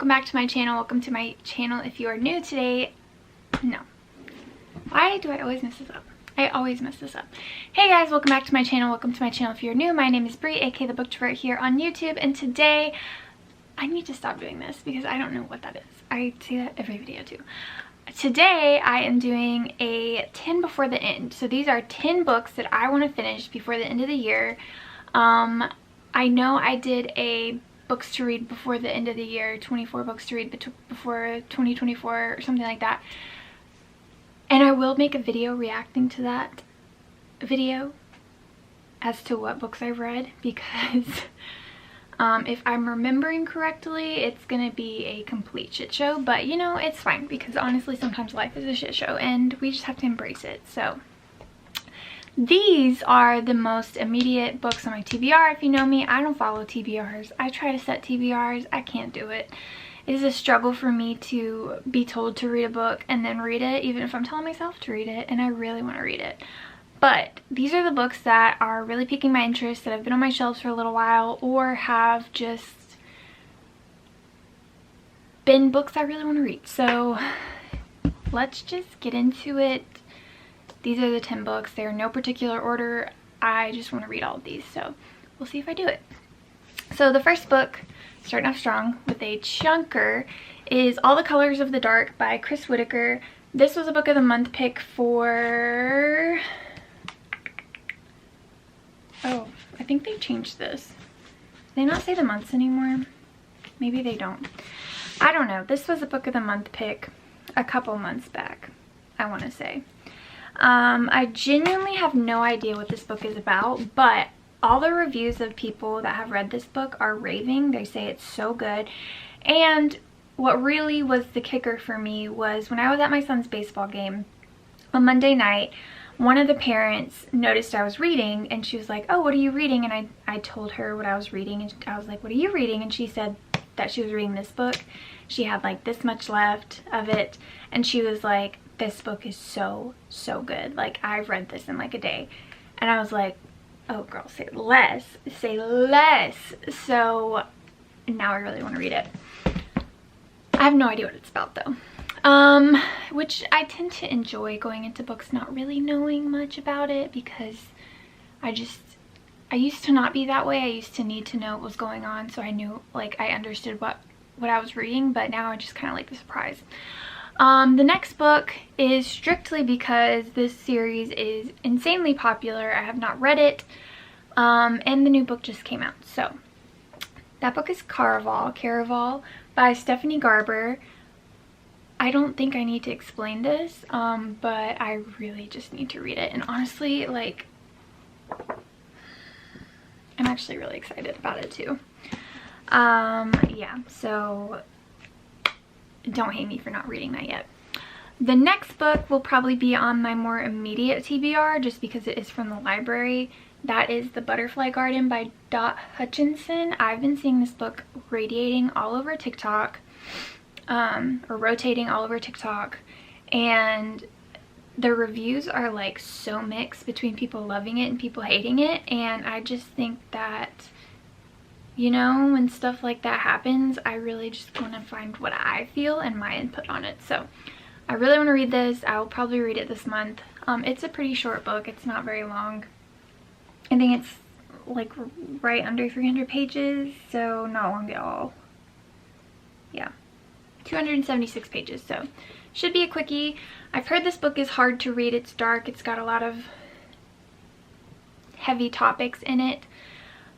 welcome back to my channel. Welcome to my channel if you are new today. No. Why do I always mess this up? I always mess this up. Hey guys, welcome back to my channel. Welcome to my channel if you're new. My name is Brie, aka the Booktrovert here on YouTube, and today I need to stop doing this because I don't know what that is. I say that every video too. Today I am doing a 10 before the end. So these are 10 books that I want to finish before the end of the year. I know I did a books to read before the end of the year, 24 books to read before 2024 or something like that. And I will make a video reacting to that video as to what books I've read, because if I'm remembering correctly, it's gonna be a complete shit show, but you know, it's fine because honestly sometimes life is a shit show and we just have to embrace it. So these are the most immediate books on my TBR. If you know me, I don't follow TBRs. I try to set TBRs. I can't do it. It is a struggle for me to be told to read a book and then read it, even if I'm telling myself to read it and I really want to read it. But these are the books that are really piquing my interest, that have been on my shelves for a little while, or have just been books I really want to read. So let's just get into it. These are the 10 books. They're in no particular order. I just want to read all of these, so we'll see if I do it. So the first book, starting off strong with a chunker, is All the Colors of the Dark by Chris Whitaker. This was a book of the month pick for... oh, I think they changed this. Do they not say the months anymore? Maybe they don't. I don't know. This was a book of the month pick a couple months back, I want to say. I genuinely have no idea what this book is about, but all the reviews of people that have read this book are raving. They say it's so good. And what really was the kicker for me was when I was at my son's baseball game on Monday night, one of the parents noticed I was reading and she was like, "Oh, what are you reading?" And I told her what I was reading, and I was like, "What are you reading?" And she said that she was reading this book. She had like this much left of it, and she was like, "This book is so good. Like, I've read this in like a day." And I was like, "Oh girl, say less, say less." So now I really want to read it. I have no idea what it's about though, which I tend to enjoy going into books not really knowing much about it, because I used to not be that way. I used to need to know what was going on so I knew, like, I understood what I was reading, but now I just kind of like the surprise. The next book is strictly because this series is insanely popular. I have not read it, and the new book just came out. So that book is Caraval by Stephanie Garber. I don't think I need to explain this, but I really just need to read it. And honestly, like, I'm actually really excited about it too. Yeah, so don't hate me for not reading that yet. The next book will probably be on my more immediate TBR just because it is from the library. That is The Butterfly Garden by Dot Hutchinson. I've been seeing this book radiating all over TikTok, or rotating all over TikTok, and the reviews are like so mixed between people loving it and people hating it. And I just think that, you know, when stuff like that happens, I really just want to find what I feel and my input on it. So I really want to read this. I will probably read it this month. It's a pretty short book. It's not very long. I think it's like right under 300 pages, so not long at all. Yeah, 276 pages, so should be a quickie. I've heard this book is hard to read. It's dark. It's got a lot of heavy topics in it.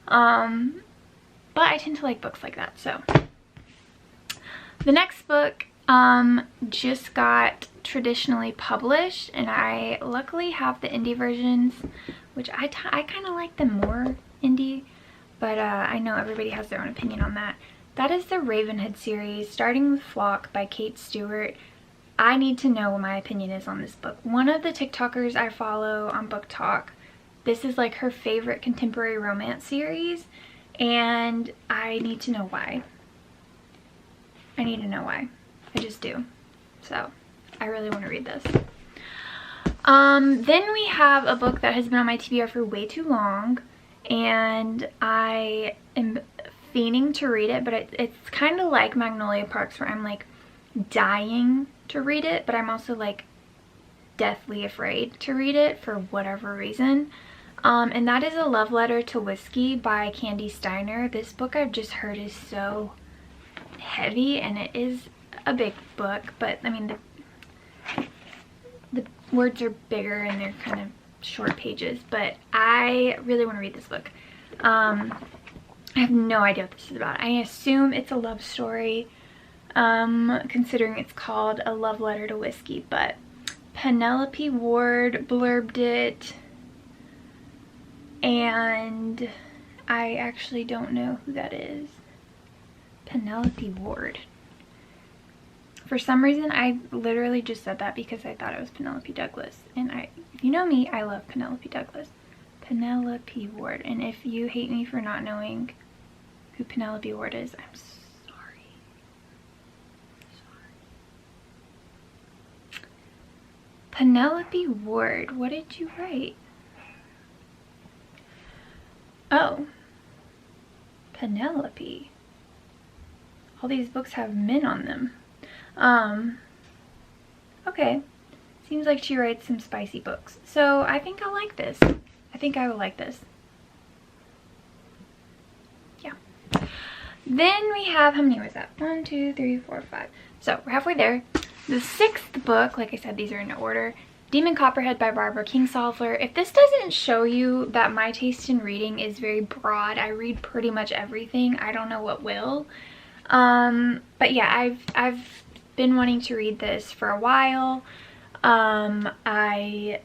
But I tend to like books like that. So the next book just got traditionally published, and I luckily have the indie versions, which I kind of like them more indie, but I know everybody has their own opinion on that. That is the Ravenhood series, starting with Flock by Kate Stewart. I need to know what my opinion is on this book. One of the TikTokers I follow on Book Talk, this is like her favorite contemporary romance series, and I need to know why. I need to know why. I just do. So I really want to read this. Then we have a book that has been on my TBR for way too long, and I am fiending to read it, but it's kind of like Magnolia Parks, where I'm like dying to read it, but I'm also like deathly afraid to read it for whatever reason. And that is A Love Letter to Whiskey by Candy Steiner. This book I've just heard is so heavy, and it is a big book, but I mean the words are bigger and they're kind of short pages, but I really want to read this book. I have no idea what this is about. I assume it's a love story, considering it's called A Love Letter to Whiskey, but Penelope Ward blurbed it, and I actually don't know who that is. Penelope Ward. For some reason, I literally just said that because I thought it was Penelope Douglas, and if you know me, I love Penelope Douglas. Penelope Ward, and if you hate me for not knowing who Penelope Ward is, I'm sorry. Penelope Ward, what did you write? Oh, Penelope. All these books have men on them. Okay. Seems like she writes some spicy books. So I think I'll like this. I think I will like this. Yeah. Then we have, how many was that? 1, 2, 3, 4, 5. So we're halfway there. The 6th book, like I said, these are in order. Demon Copperhead by Barbara Kingsolver. If this doesn't show you that my taste in reading is very broad, I read pretty much everything, I don't know what will. But yeah, I've been wanting to read this for a while. I've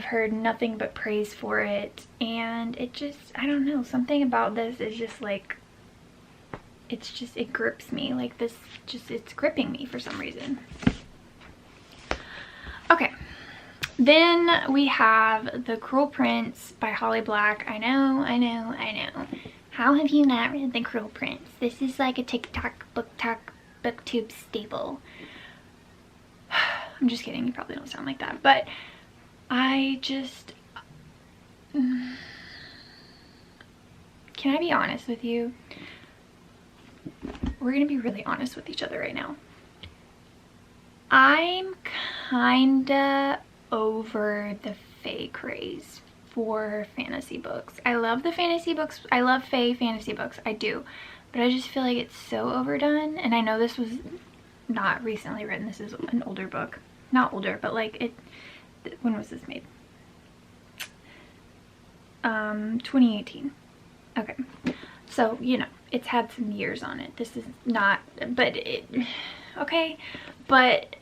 heard nothing but praise for it, and it just, I don't know, something about this is just like, it grips me. Like this, it's gripping me for some reason. Okay. Then we have The Cruel Prince by Holly Black. I know. How have you not read The Cruel Prince? This is like a TikTok, booktube staple. I'm just kidding, you probably don't sound like that, but I just... Can I be honest with you? We're gonna be really honest with each other right now. I'm kinda over the fae craze for fantasy books. I love the fantasy books. I love fae fantasy books. I do. But I just feel like it's so overdone. And I know this was not recently written. This is an older book. Not older, but like when was this made? 2018. Okay. So, you know, it's had some years on it. This is not, but okay. But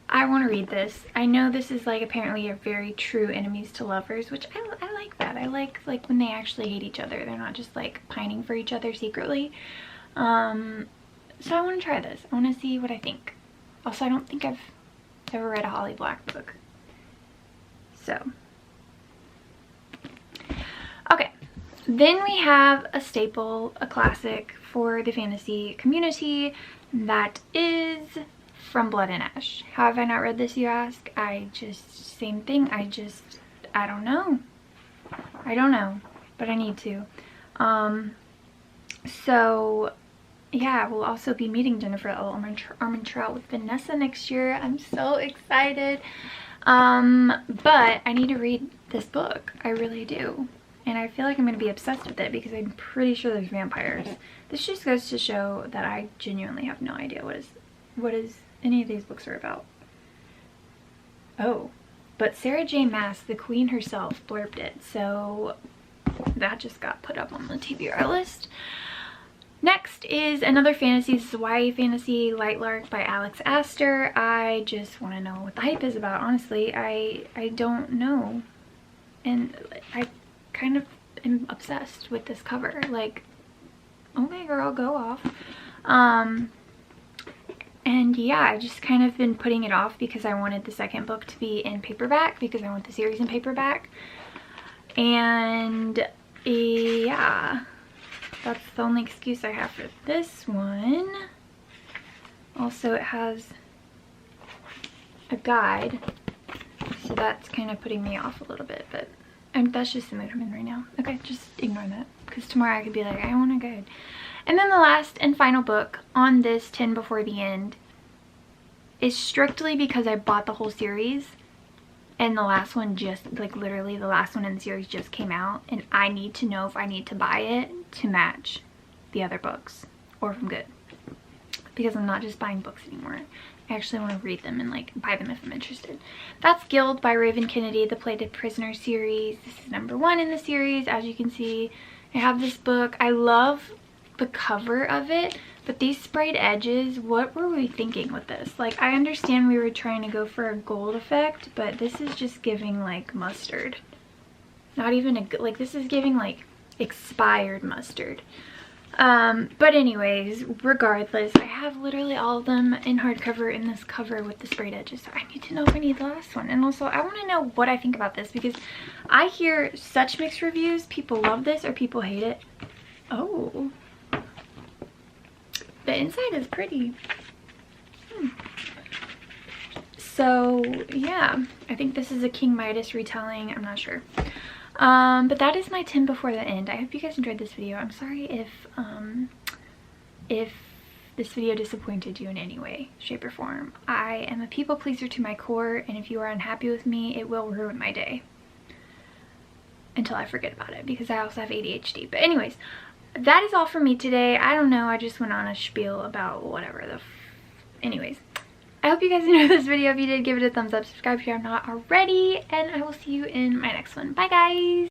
I want to read this. I know this is like apparently a very true enemies to lovers, which I like that. I like when they actually hate each other. They're not just like pining for each other secretly. So I want to try this. I want to see what I think. Also, I don't think I've ever read a Holly Black book. So, okay. Then we have a staple, a classic for the fantasy community. That is From Blood and Ash. How have I not read this, you ask? Same thing. I don't know. I don't know, but I need to. So, yeah, we'll also be meeting Jennifer L. Armentrout with Vanessa next year. I'm so excited. But I need to read this book. I really do. And I feel like I'm going to be obsessed with it because I'm pretty sure there's vampires. This just goes to show that I genuinely have no idea what is any of these books are about. Oh, but Sarah J. Maas, the queen herself, blurbed it. So that just got put up on the TBR list. Next is another fantasy. This is YA fantasy, Lightlark by Alex Astor. I just want to know what the hype is about. Honestly, I don't know. And I kind of am obsessed with this cover. Like, okay girl, go off. And yeah, I've just kind of been putting it off because I wanted the second book to be in paperback because I want the series in paperback. And yeah, that's the only excuse I have for this one. Also, it has a guide, so that's kind of putting me off a little bit, but that's just the mood I'm in right now. Okay, just ignore that, because tomorrow I could be like, I want a guide. And then the last and final book on this 10 Before the End is strictly because I bought the whole series. And the last one just, like literally the last one in the series just came out. And I need to know if I need to buy it to match the other books. Or if I'm good. Because I'm not just buying books anymore. I actually want to read them and like buy them if I'm interested. That's Guild by Raven Kennedy, the Plated Prisoner series. This is number 1 in the series. As you can see, I have this book. I love the cover of it. But these sprayed edges, what were we thinking with this? Like, I understand we were trying to go for a gold effect, but this is just giving like mustard. Not even a, like this is giving like expired mustard. But anyways, regardless, I have literally all of them in hardcover in this cover with the sprayed edges. So I need to know if I need the last one. And also, I want to know what I think about this because I hear such mixed reviews. People love this or people hate it. Oh. The inside is pretty. So yeah, I think this is a King Midas retelling. I'm not sure. But that is my 10 Before the End. I hope you guys enjoyed this video. I'm sorry if this video disappointed you in any way, shape, or form. I am a people pleaser to my core, and if you are unhappy with me, it will ruin my day. Until I forget about it, because I also have ADHD. But anyways, that is all for me today. I don't know, I just went on a spiel about whatever the anyways, I hope you guys enjoyed this video. If you did, give it a thumbs up, subscribe if you're not already, and I will see you in my next one. Bye guys!